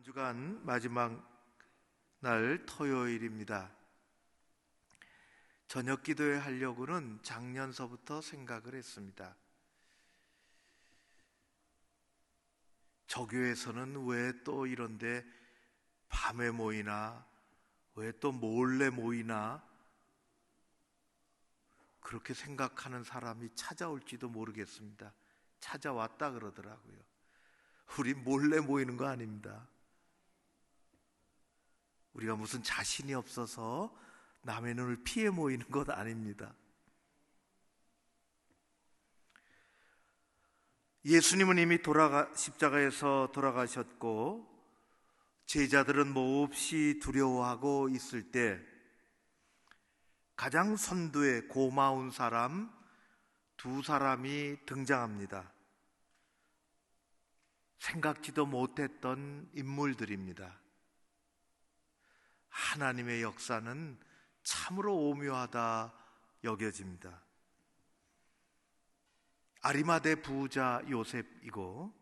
주간 마지막 날 토요일입니다. 저녁 기도회 하려고는 작년서부터 생각을 했습니다. 저 교회에서는 왜 또 이런데 밤에 모이나, 왜 또 몰래 모이나, 그렇게 생각하는 사람이 찾아올지도 모르겠습니다. 찾아왔다 그러더라고요. 우리 몰래 모이는 거 아닙니다. 우리가 무슨 자신이 없어서 남의 눈을 피해 모이는 것 아닙니다. 예수님은 이미 십자가에서 돌아가셨고 제자들은 몹시 두려워하고 있을 때 가장 선두에 고마운 사람 두 사람이 등장합니다. 생각지도 못했던 인물들입니다. 하나님의 역사는 참으로 오묘하다 여겨집니다. 아리마대 부자 요셉이고,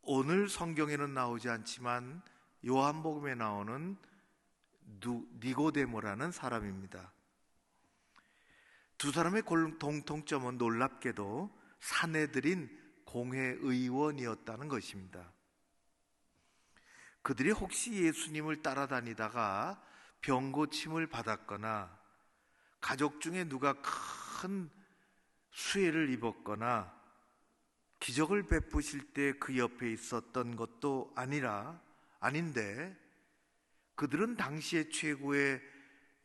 오늘 성경에는 나오지 않지만 요한복음에 나오는 니고데모라는 사람입니다. 두 사람의 공통점은 놀랍게도 사내들인 공회의원이었다는 것입니다. 그들이 혹시 예수님을 따라다니다가 병고침을 받았거나 가족 중에 누가 큰 수혜를 입었거나 기적을 베푸실 때 그 옆에 있었던 것도 아닌데 그들은 당시의 최고의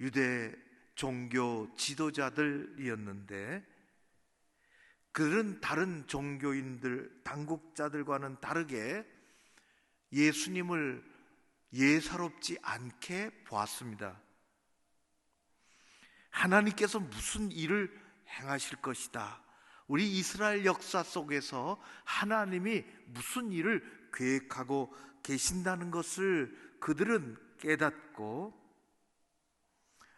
유대 종교 지도자들이었는데 그들은 다른 종교인들, 당국자들과는 다르게 예수님을 예사롭지 않게 보았습니다. 하나님께서 무슨 일을 행하실 것이다. 우리 이스라엘 역사 속에서 하나님이 무슨 일을 계획하고 계신다는 것을 그들은 깨닫고,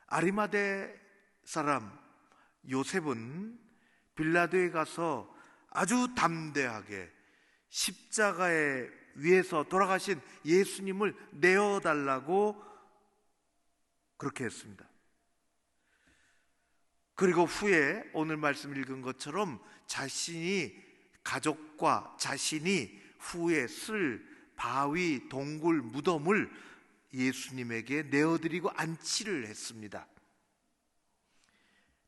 아리마대 사람 요셉은 빌라도에 가서 아주 담대하게 십자가에 위에서 돌아가신 예수님을 내어달라고 그렇게 했습니다. 그리고 후에 오늘 말씀 읽은 것처럼 자신이 가족과 자신이 후에 쓸 바위, 동굴, 무덤을 예수님에게 내어드리고 안치를 했습니다.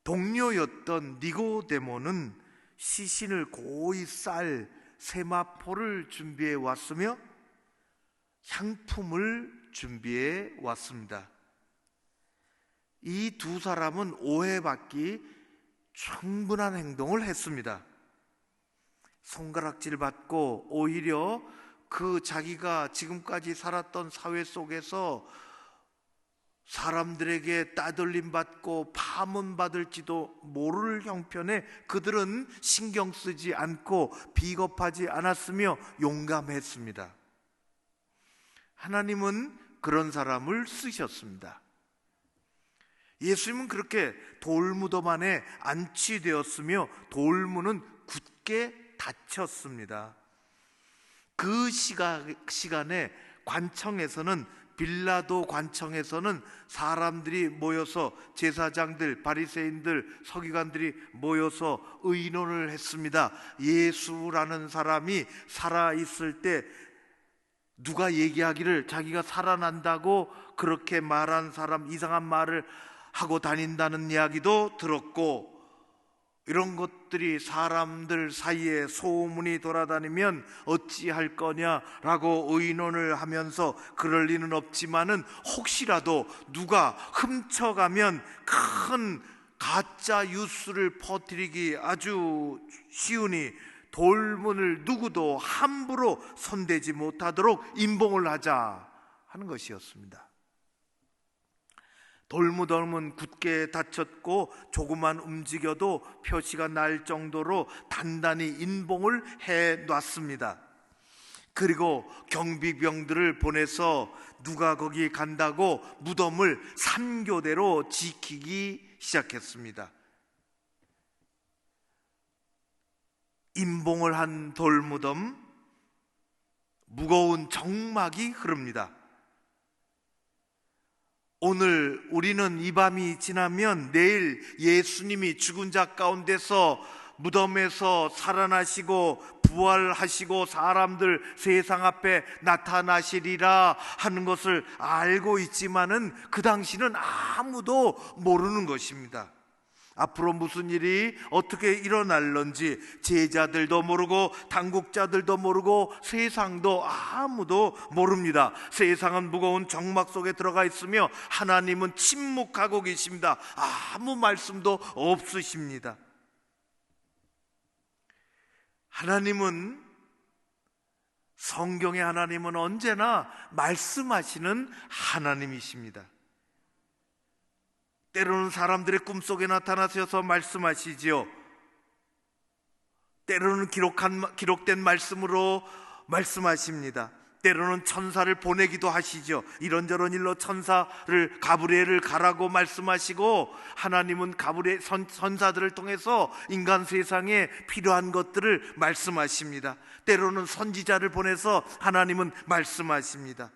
동료였던 니고데모는 시신을 고이 쌀 세마포를 준비해 왔으며 향품을 준비해 왔습니다. 이 두 사람은 오해받기 충분한 행동을 했습니다. 손가락질 받고 오히려 그 자기가 지금까지 살았던 사회 속에서 사람들에게 따돌림 받고 파문 받을지도 모를 형편에 그들은 신경 쓰지 않고 비겁하지 않았으며 용감했습니다. 하나님은 그런 사람을 쓰셨습니다. 예수님은 그렇게 돌무덤 안에 안치되었으며 돌문은 굳게 닫혔습니다. 그 시간에 관청에서는, 빌라도 관청에서는 사람들이 모여서, 제사장들, 바리새인들, 서기관들이 모여서 의논을 했습니다. 예수라는 사람이 살아있을 때 누가 얘기하기를 자기가 살아난다고 그렇게 말한 사람, 이상한 말을 하고 다닌다는 이야기도 들었고, 이런 것들이 사람들 사이에 소문이 돌아다니면 어찌할 거냐라고 의논을 하면서 그럴 리는 없지만은 혹시라도 누가 훔쳐가면 큰 가짜 뉴스를 퍼뜨리기 아주 쉬우니 돌문을 누구도 함부로 손대지 못하도록 임봉을 하자 하는 것이었습니다. 돌무덤은 굳게 닫혔고 조금만 움직여도 표시가 날 정도로 단단히 인봉을 해놨습니다. 그리고 경비병들을 보내서 누가 거기 간다고 무덤을 산교대로 지키기 시작했습니다. 임봉을 한 돌무덤, 무거운 정막이 흐릅니다. 오늘 우리는 이 밤이 지나면 내일 예수님이 죽은 자 가운데서 무덤에서 살아나시고 부활하시고 사람들 세상 앞에 나타나시리라 하는 것을 알고 있지만은 그 당시는 아무도 모르는 것입니다. 앞으로 무슨 일이 어떻게 일어날런지 제자들도 모르고 당국자들도 모르고 세상도 아무도 모릅니다. 세상은 무거운 정막 속에 들어가 있으며 하나님은 침묵하고 계십니다. 아무 말씀도 없으십니다. 하나님은, 성경의 하나님은 언제나 말씀하시는 하나님이십니다. 때로는 사람들의 꿈속에 나타나셔서 말씀하시지요. 때로는 기록된 말씀으로 말씀하십니다. 때로는 천사를 보내기도 하시죠. 이런저런 일로 천사를, 가브리엘을 가라고 말씀하시고, 하나님은 천사들을 통해서 인간 세상에 필요한 것들을 말씀하십니다. 때로는 선지자를 보내서 하나님은 말씀하십니다.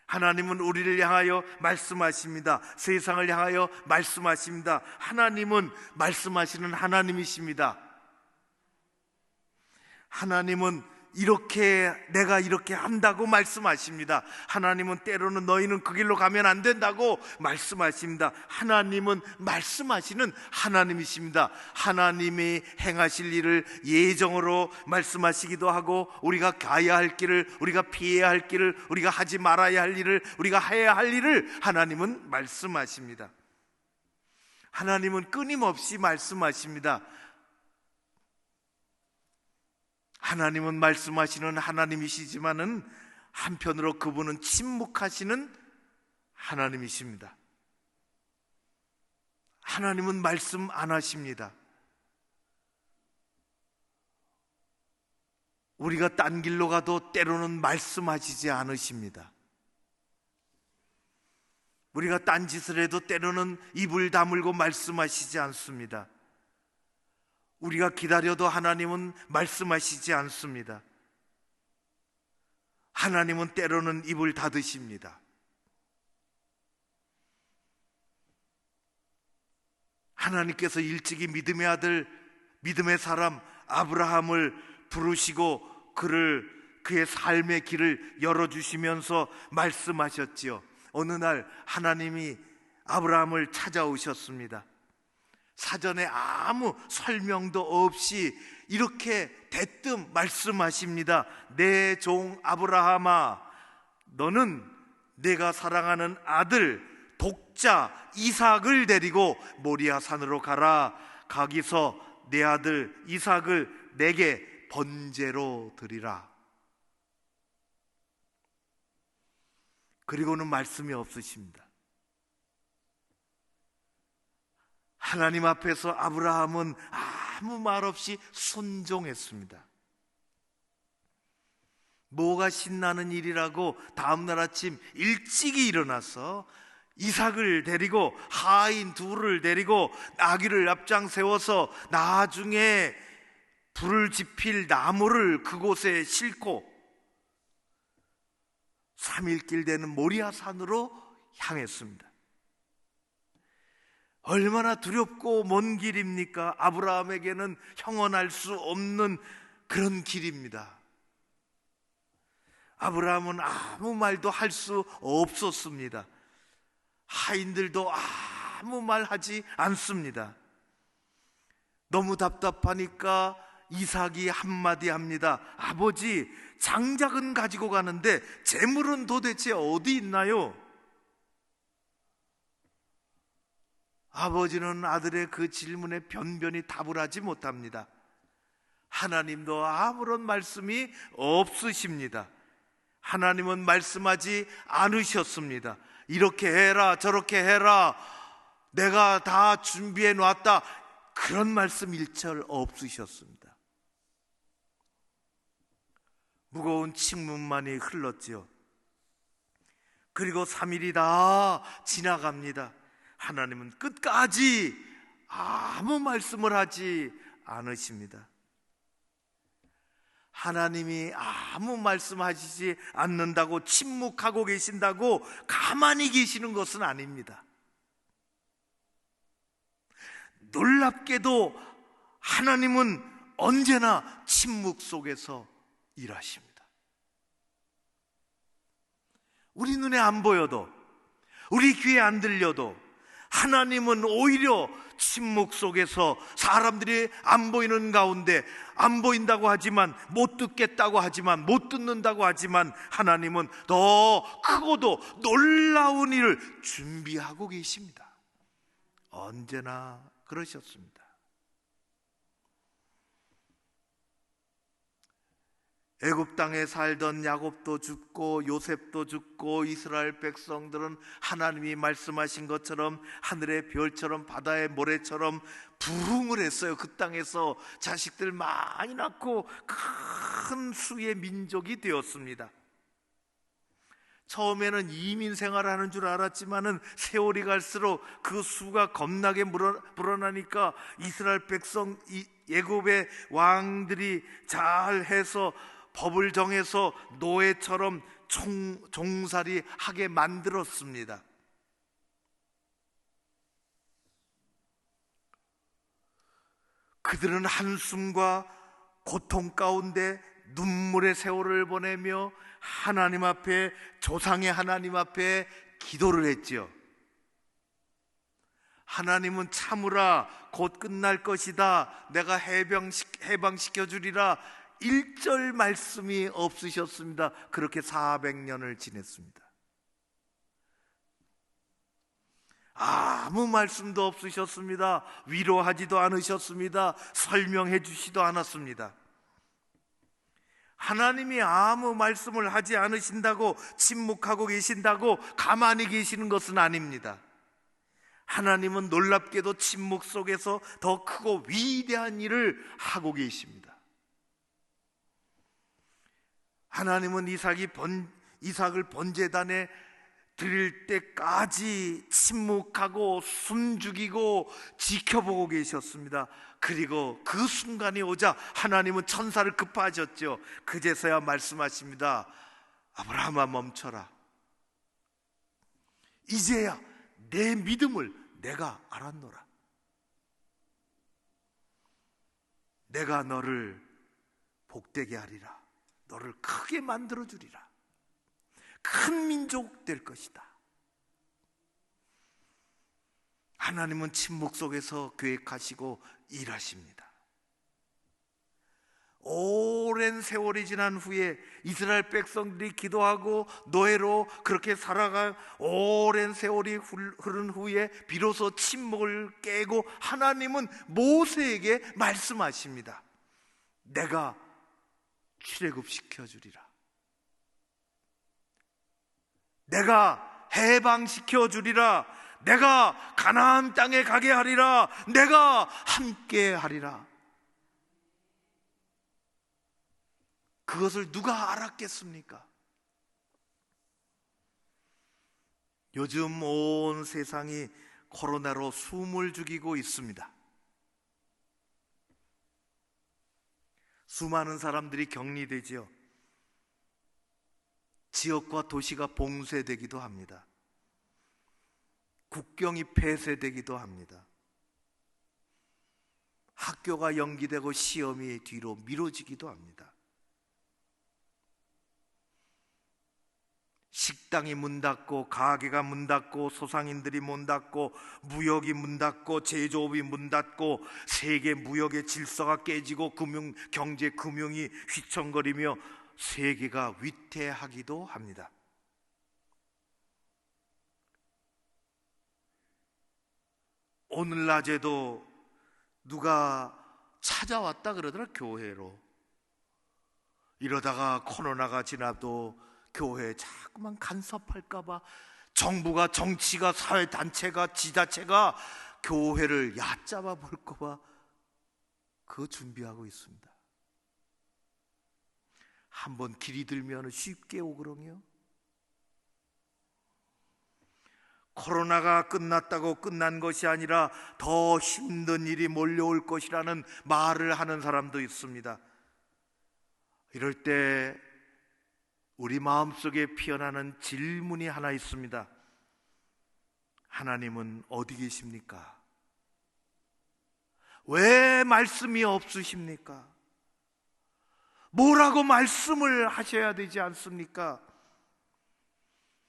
하나님은 우리를 향하여 말씀하십니다. 세상을 향하여 말씀하십니다. 하나님은 말씀하시는 하나님이십니다. 하나님은 내가 이렇게 한다고 말씀하십니다. 하나님은 때로는 너희는 그 길로 가면 안 된다고 말씀하십니다. 하나님은 말씀하시는 하나님이십니다. 하나님이 행하실 일을 예정으로 말씀하시기도 하고, 우리가 가야 할 길을, 우리가 피해야 할 길을, 우리가 하지 말아야 할 일을, 우리가 해야 할 일을 하나님은 말씀하십니다. 하나님은 끊임없이 말씀하십니다. 하나님은 말씀하시는 하나님이시지만은 한편으로 그분은 침묵하시는 하나님이십니다. 하나님은 말씀 안 하십니다. 우리가 딴 길로 가도 때로는 말씀하시지 않으십니다. 우리가 딴 짓을 해도 때로는 입을 다물고 말씀하시지 않습니다. 우리가 기다려도 하나님은 말씀하시지 않습니다. 하나님은 때로는 입을 닫으십니다. 하나님께서 일찍이 믿음의 아들, 믿음의 사람 아브라함을 부르시고 그의 삶의 길을 열어주시면서 말씀하셨지요. 어느 날 하나님이 아브라함을 찾아오셨습니다. 사전에 아무 설명도 없이 이렇게 대뜸 말씀하십니다. 내 종 아브라함아, 너는 내가 사랑하는 아들 독자 이삭을 데리고 모리아 산으로 가라. 거기서 내 아들 이삭을 내게 번제로 드리라. 그리고는 말씀이 없으십니다. 하나님 앞에서 아브라함은 아무 말 없이 순종했습니다. 뭐가 신나는 일이라고 다음날 아침 일찍이 일어나서 이삭을 데리고, 하인 둘을 데리고 나귀를 앞장 세워서 나중에 불을 지필 나무를 그곳에 싣고 3일길 되는 모리아 산으로 향했습니다. 얼마나 두렵고 먼 길입니까? 아브라함에게는 형언할 수 없는 그런 길입니다. 아브라함은 아무 말도 할 수 없었습니다. 하인들도 아무 말 하지 않습니다. 너무 답답하니까 이삭이 한마디 합니다. 아버지, 장작은 가지고 가는데 재물은 도대체 어디 있나요? 아버지는 아들의 그 질문에 변변히 답을 하지 못합니다. 하나님도 아무런 말씀이 없으십니다. 하나님은 말씀하지 않으셨습니다. 이렇게 해라, 저렇게 해라, 내가 다 준비해 놨다, 그런 말씀 일절 없으셨습니다. 무거운 침묵만이 흘렀지요. 그리고 3일이 다 지나갑니다. 하나님은 끝까지 아무 말씀을 하지 않으십니다. 하나님이 아무 말씀하시지 않는다고 침묵하고 계신다고 가만히 계시는 것은 아닙니다. 놀랍게도 하나님은 언제나 침묵 속에서 일하십니다. 우리 눈에 안 보여도, 우리 귀에 안 들려도 하나님은 오히려 침묵 속에서 사람들이 안 보이는 가운데, 안 보인다고 하지만, 못 듣겠다고 하지만, 못 듣는다고 하지만 하나님은 더 크고도 놀라운 일을 준비하고 계십니다. 언제나 그러셨습니다. 애굽 땅에 살던 야곱도 죽고 요셉도 죽고 이스라엘 백성들은 하나님이 말씀하신 것처럼 하늘의 별처럼 바다의 모래처럼 부흥을 했어요. 그 땅에서 자식들 많이 낳고 큰 수의 민족이 되었습니다. 처음에는 이민 생활을 하는 줄 알았지만은 세월이 갈수록 그 수가 겁나게 불어나니까 이스라엘 백성, 애굽의 왕들이 잘해서 법을 정해서 노예처럼 종살이 하게 만들었습니다. 그들은 한숨과 고통 가운데 눈물의 세월을 보내며 하나님 앞에, 조상의 하나님 앞에 기도를 했지요. 하나님은 참으라, 곧 끝날 것이다, 내가 해방시켜 주리라, 1절 말씀이 없으셨습니다. 그렇게 400년을 지냈습니다. 아무 말씀도 없으셨습니다. 위로하지도 않으셨습니다. 설명해 주지도 않았습니다. 하나님이 아무 말씀을 하지 않으신다고, 침묵하고 계신다고 가만히 계시는 것은 아닙니다. 하나님은 놀랍게도 침묵 속에서 더 크고 위대한 일을 하고 계십니다. 하나님은 이삭을 번제단에 드릴 때까지 침묵하고 숨죽이고 지켜보고 계셨습니다. 그리고 그 순간이 오자 하나님은 천사를 급파하셨죠. 그제서야 말씀하십니다. 아브라함아, 멈춰라. 이제야 내 믿음을 내가 알았노라. 내가 너를 복되게 하리라. 너를 크게 만들어 주리라. 큰 민족 될 것이다. 하나님은 침묵 속에서 계획하시고 일하십니다. 오랜 세월이 지난 후에 이스라엘 백성들이 기도하고 노예로 그렇게 살아가 오랜 세월이 흐른 후에 비로소 침묵을 깨고 하나님은 모세에게 말씀하십니다. 내가 출애굽시켜 주리라. 내가 해방시켜 주리라. 내가 가나안 땅에 가게 하리라. 내가 함께 하리라. 그것을 누가 알았겠습니까? 요즘 온 세상이 코로나로 숨을 죽이고 있습니다. 수많은 사람들이 격리되지요. 지역과 도시가 봉쇄되기도 합니다. 국경이 폐쇄되기도 합니다. 학교가 연기되고 시험이 뒤로 미뤄지기도 합니다. 식당이 문 닫고, 가게가 문 닫고, 소상인들이 문 닫고, 무역이 문 닫고, 제조업이 문 닫고, 세계 무역의 질서가 깨지고 경제 금융이 휘청거리며 세계가 위태하기도 합니다. 오늘 낮에도 누가 찾아왔다 그러더라, 교회로. 이러다가 코로나가 지나도 교회에 자꾸만 간섭할까봐 정부가, 정치가, 사회단체가, 지자체가 교회를 얕잡아 볼까봐 그거 준비하고 있습니다. 한번 길이 들면 쉽게 오그렁요. 코로나가 끝났다고 끝난 것이 아니라 더 힘든 일이 몰려올 것이라는 말을 하는 사람도 있습니다. 이럴 때 우리 마음속에 피어나는 질문이 하나 있습니다. 하나님은 어디 계십니까? 왜 말씀이 없으십니까? 뭐라고 말씀을 하셔야 되지 않습니까?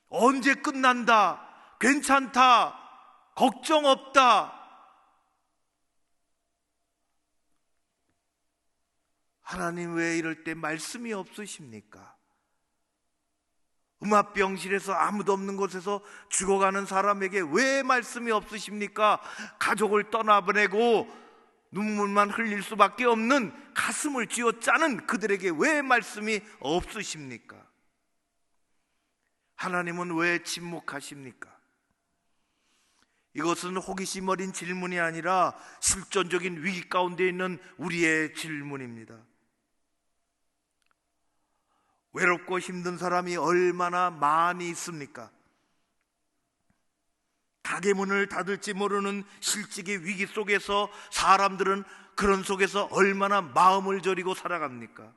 언제 끝난다, 괜찮다, 걱정 없다. 하나님 왜 이럴 때 말씀이 없으십니까? 음압병실에서 아무도 없는 곳에서 죽어가는 사람에게 왜 말씀이 없으십니까? 가족을 떠나보내고 눈물만 흘릴 수밖에 없는 가슴을 쥐어짜는 그들에게 왜 말씀이 없으십니까? 하나님은 왜 침묵하십니까? 이것은 호기심 어린 질문이 아니라 실존적인 위기 가운데 있는 우리의 질문입니다. 외롭고 힘든 사람이 얼마나 많이 있습니까? 가게 문을 닫을지 모르는 실직의 위기 속에서 사람들은 그런 속에서 얼마나 마음을 졸이고 살아갑니까?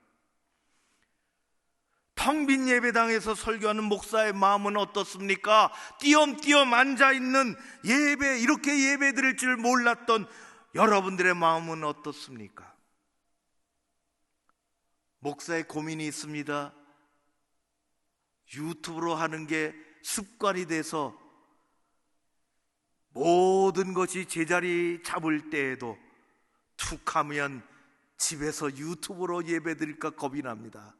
텅 빈 예배당에서 설교하는 목사의 마음은 어떻습니까? 띄엄띄엄 앉아있는 예배, 이렇게 예배 드릴 줄 몰랐던 여러분들의 마음은 어떻습니까? 목사의 고민이 있습니다. 유튜브로 하는 게 습관이 돼서 모든 것이 제자리 잡을 때에도 툭 하면 집에서 유튜브로 예배 드릴까 겁이 납니다.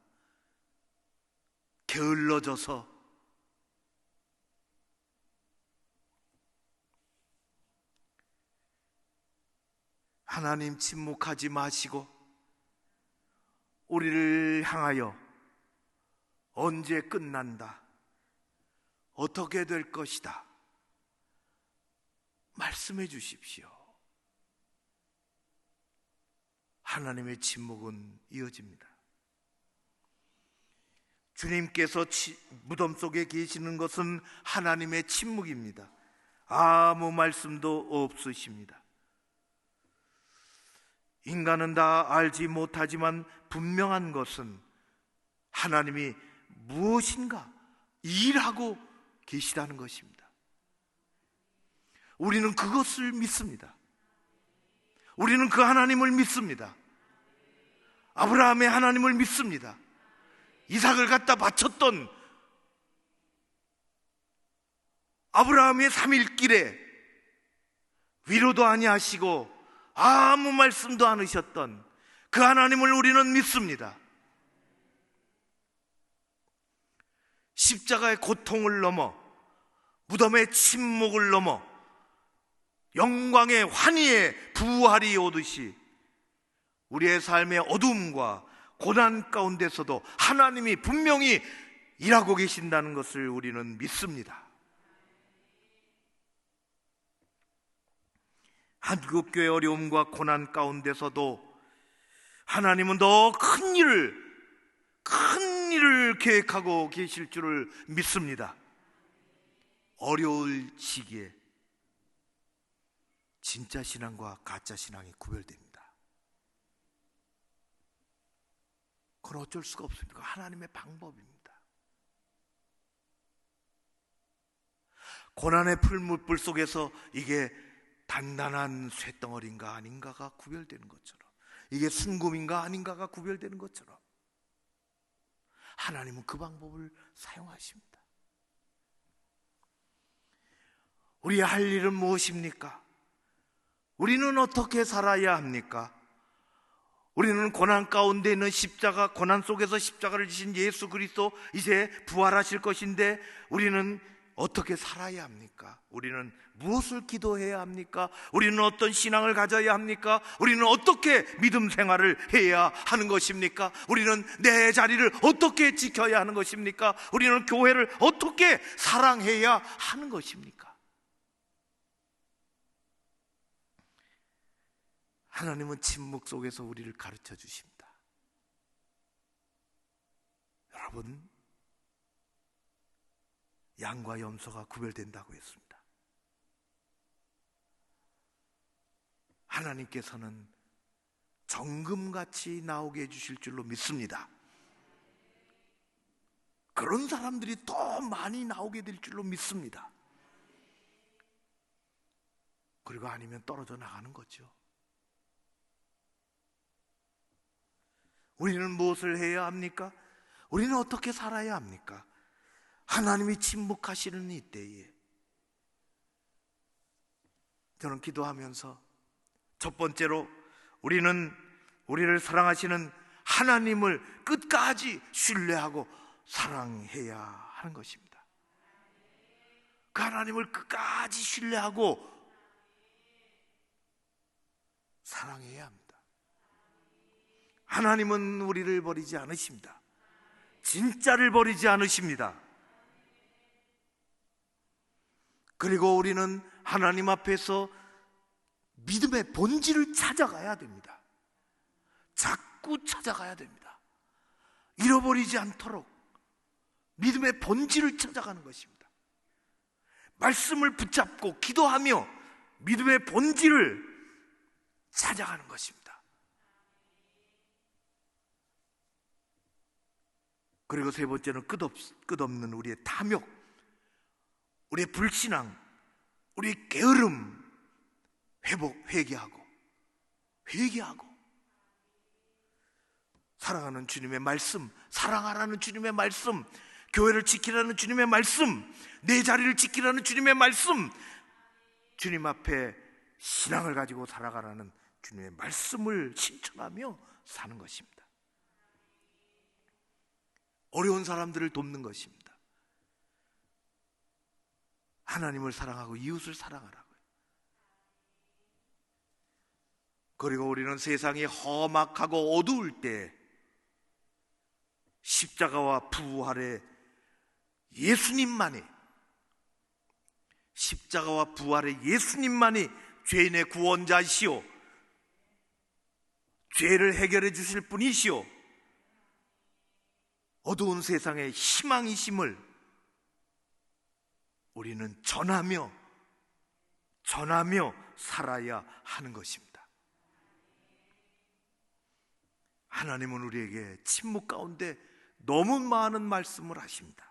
게을러져서. 하나님 침묵하지 마시고 우리를 향하여 언제 끝난다, 어떻게 될 것이다 말씀해 주십시오. 하나님의 침묵은 이어집니다. 주님께서 무덤 속에 계시는 것은 하나님의 침묵입니다. 아무 말씀도 없으십니다. 인간은 다 알지 못하지만 분명한 것은 하나님이 무엇인가 일하고 계시다는 것입니다. 우리는 그것을 믿습니다. 우리는 그 하나님을 믿습니다. 아브라함의 하나님을 믿습니다. 이삭을 갖다 바쳤던 아브라함의 3일길에 위로도 아니하시고 아무 말씀도 않으셨던 그 하나님을 우리는 믿습니다. 십자가의 고통을 넘어 무덤의 침묵을 넘어 영광의 환희의 부활이 오듯이 우리의 삶의 어둠과 고난 가운데서도 하나님이 분명히 일하고 계신다는 것을 우리는 믿습니다. 한국교회 어려움과 고난 가운데서도 하나님은 더 큰 일을 계획하고 계실 줄을 믿습니다. 어려울 시기에 진짜 신앙과 가짜 신앙이 구별됩니다. 그건 어쩔 수가 없습니다. 하나님의 방법입니다. 고난의 풀무불 속에서 이게 단단한 쇳덩어리인가 아닌가가 구별되는 것처럼, 이게 순금인가 아닌가가 구별되는 것처럼 하나님은 그 방법을 사용하십니다. 우리의 할 일은 무엇입니까? 우리는 어떻게 살아야 합니까? 우리는 고난 가운데 있는 십자가, 고난 속에서 십자가를 지신 예수 그리스도 이제 부활하실 것인데 우리는 어떻게 살아야 합니까? 우리는 무엇을 기도해야 합니까? 우리는 어떤 신앙을 가져야 합니까? 우리는 어떻게 믿음 생활을 해야 하는 것입니까? 우리는 내 자리를 어떻게 지켜야 하는 것입니까? 우리는 교회를 어떻게 사랑해야 하는 것입니까? 하나님은 침묵 속에서 우리를 가르쳐 주십니다. 여러분, 양과 염소가 구별된다고 했습니다. 하나님께서는 정금같이 나오게 해주실 줄로 믿습니다. 그런 사람들이 더 많이 나오게 될 줄로 믿습니다. 그리고 아니면 떨어져 나가는 거죠. 우리는 무엇을 해야 합니까? 우리는 어떻게 살아야 합니까? 하나님이 침묵하시는 이때에 저는 기도하면서 첫 번째로 우리를 사랑하시는 하나님을 끝까지 신뢰하고 사랑해야 하는 것입니다. 그 하나님을 끝까지 신뢰하고 사랑해야 합니다. 하나님은 우리를 버리지 않으십니다. 진짜를 버리지 않으십니다. 그리고 우리는 하나님 앞에서 믿음의 본질을 찾아가야 됩니다. 자꾸 찾아가야 됩니다. 잃어버리지 않도록 믿음의 본질을 찾아가는 것입니다. 말씀을 붙잡고 기도하며 믿음의 본질을 찾아가는 것입니다. 그리고 세 번째는 끝없는 우리의 탐욕, 우리의 불신앙, 우리의 게으름 회개하고 사랑하는 주님의 말씀, 사랑하라는 주님의 말씀, 교회를 지키라는 주님의 말씀, 내 자리를 지키라는 주님의 말씀, 주님 앞에 신앙을 가지고 살아가라는 주님의 말씀을 실천하며 사는 것입니다. 어려운 사람들을 돕는 것입니다. 하나님을 사랑하고 이웃을 사랑하라고요. 그리고 우리는 세상이 험악하고 어두울 때 십자가와 부활의 예수님만이 죄인의 구원자시오, 죄를 해결해 주실 분이시오, 어두운 세상의 희망이심을 우리는 전하며 살아야 하는 것입니다. 하나님은 우리에게 침묵 가운데 너무 많은 말씀을 하십니다.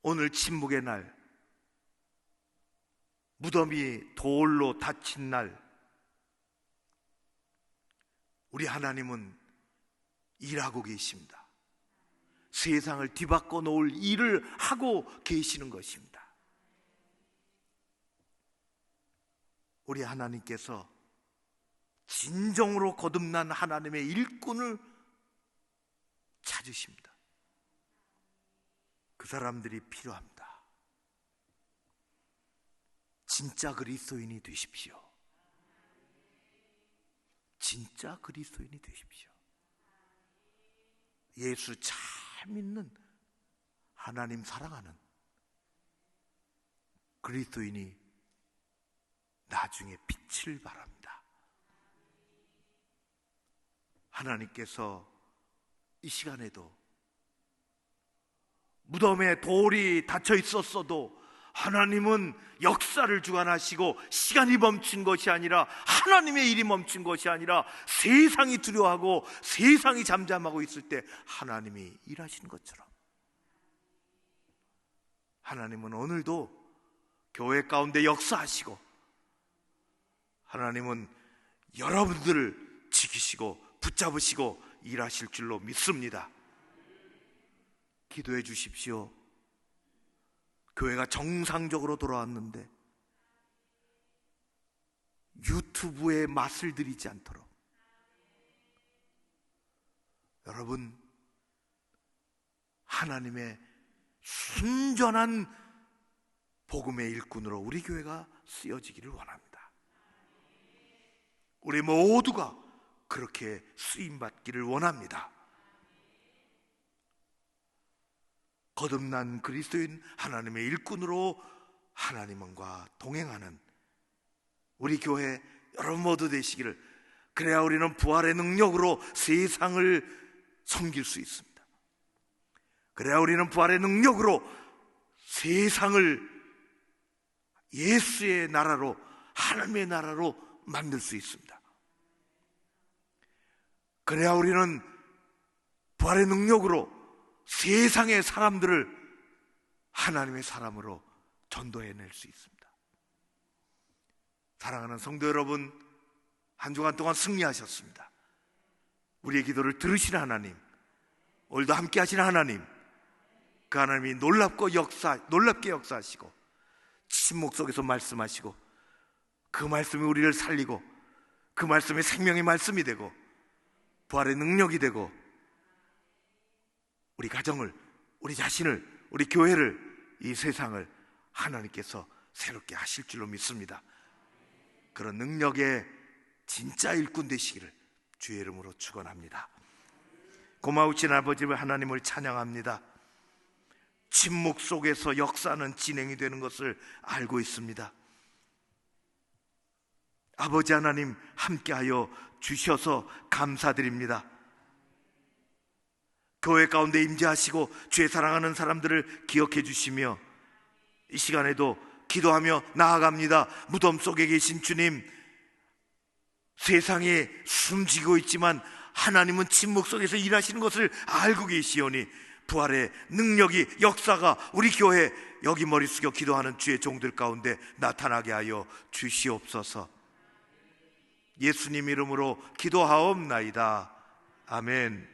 오늘 침묵의 날, 무덤이 돌로 닫힌 날, 우리 하나님은 일하고 계십니다. 세상을 뒤바꿔 놓을 일을 하고 계시는 것입니다. 우리 하나님께서 진정으로 거듭난 하나님의 일꾼을 찾으십니다. 그 사람들이 필요합니다. 진짜 그리스도인이 되십시오. 진짜 그리스도인이 되십시오. 예수 잘 믿는, 하나님 사랑하는 그리스도인이 나중에 빛을 발합니다. 하나님께서 이 시간에도 무덤에 돌이 닫혀 있었어도 하나님은 역사를 주관하시고 시간이 멈춘 것이 아니라, 하나님의 일이 멈춘 것이 아니라, 세상이 두려워하고 세상이 잠잠하고 있을 때 하나님이 일하시는 것처럼 하나님은 오늘도 교회 가운데 역사하시고, 하나님은 여러분들을 지키시고 붙잡으시고 일하실 줄로 믿습니다. 기도해 주십시오. 교회가 정상적으로 돌아왔는데 유튜브에 맛을 들이지 않도록, 여러분 하나님의 순전한 복음의 일꾼으로 우리 교회가 쓰여지기를 원합니다. 우리 모두가 그렇게 쓰임받기를 원합니다. 거듭난 그리스도인 하나님의 일꾼으로 하나님과 동행하는 우리 교회 여러분 모두 되시기를, 그래야 우리는 부활의 능력으로 세상을 섬길 수 있습니다. 그래야 우리는 부활의 능력으로 세상을 예수의 나라로, 하나님의 나라로 만들 수 있습니다. 그래야 우리는 부활의 능력으로 세상의 사람들을 하나님의 사람으로 전도해낼 수 있습니다. 사랑하는 성도 여러분, 한 주간 동안 승리하셨습니다. 우리의 기도를 들으시는 하나님, 오늘도 함께 하시는 하나님, 그 하나님이 놀랍게 역사하시고 침묵 속에서 말씀하시고 그 말씀이 우리를 살리고 그 말씀이 생명의 말씀이 되고 부활의 능력이 되고 우리 가정을, 우리 자신을, 우리 교회를, 이 세상을 하나님께서 새롭게 하실 줄로 믿습니다. 그런 능력의 진짜 일꾼 되시기를 주의 이름으로 축원합니다. 고마우신 아버지 하나님을 찬양합니다. 침묵 속에서 역사는 진행이 되는 것을 알고 있습니다. 아버지 하나님 함께하여 주셔서 감사드립니다. 교회 가운데 임재하시고 주의 사랑하는 사람들을 기억해 주시며 이 시간에도 기도하며 나아갑니다. 무덤 속에 계신 주님, 세상에 숨지고 있지만 하나님은 침묵 속에서 일하시는 것을 알고 계시오니 부활의 능력이, 역사가 우리 교회 여기 머리 숙여 기도하는 주의 종들 가운데 나타나게 하여 주시옵소서. 예수님 이름으로 기도하옵나이다. 아멘.